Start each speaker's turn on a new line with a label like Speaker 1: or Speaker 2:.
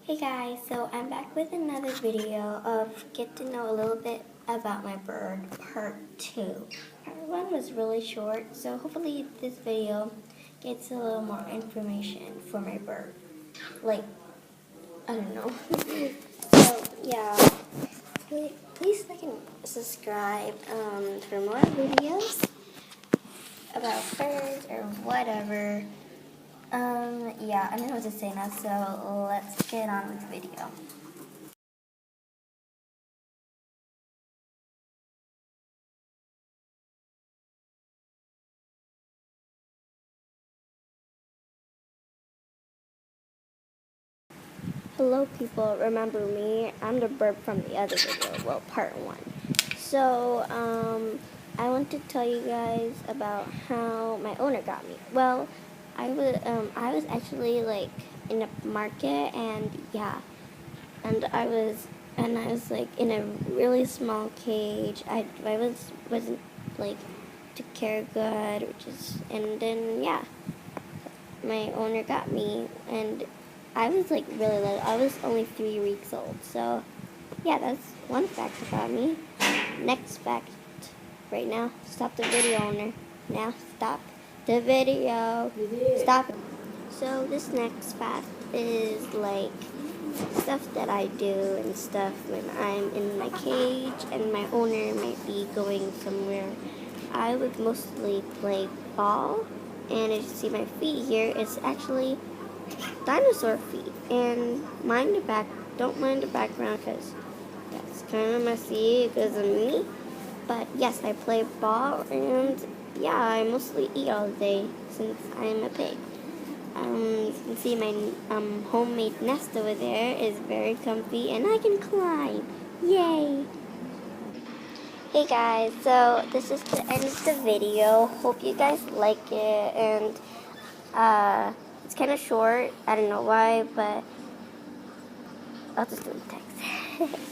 Speaker 1: Hey guys, so I'm back with another video of get to know a little bit about my bird, part 2. Part 1 was really short, so hopefully this video gets a little more information for my bird. Like, I don't know. So, yeah, please like and subscribe for more videos about birds or whatever. Yeah, I don't know what to say now, so let's get on with the video. Hello people, remember me? I'm the bird from the other video, well, part 1. So, I want to tell you guys about how my owner got me. Well, I was actually like in a market and yeah, and I was like in a really small cage. I wasn't like took care good, and then yeah, my owner got me, and I was like really little. I was only 3 weeks old. So yeah, that's one fact about me. Next fact, right now, stop the video, owner. Now stop the video. Stop it. So this next fact is like stuff that I do and stuff when I'm in my cage and my owner might be going somewhere. I would mostly play ball, and as you see my feet here, it's actually dinosaur feet. And don't mind the background because that's kind of messy because of me. But yes, I play ball, and yeah, I mostly eat all day since I'm a pig. You can see my homemade nest over there is very comfy, and I can climb. Yay! Hey guys, so this is the end of the video. Hope you guys like it, and it's kind of short. I don't know why, but I'll just do the text.